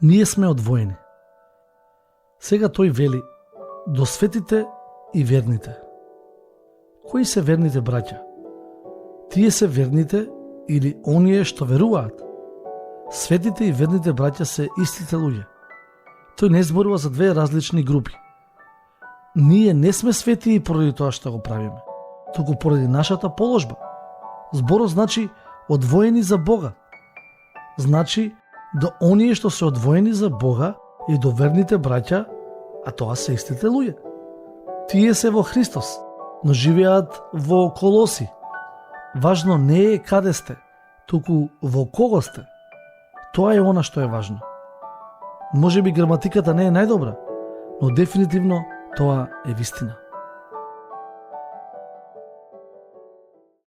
Ние сме одвоени. Сега тој вели: до светите и верните. Кои се верните браќа? Тие се верните или оние што веруваат? Светите и верните браќа се истите луѓе. Тој не зборува за две различни групи. Ние не сме свети и поради тоа што го правиме, туку поради нашата положба. Зборот значи одвоени за Бога. Значи до оние што се одвоени за Бога и до верните браќа, а тоа се истите луѓе. Тие се во Христос, но живеат во Колоси. Важно не е каде сте, туку во кого сте. Тоа е она што е важно. Може би граматиката не е најдобра, но дефинитивно тоа е вистина.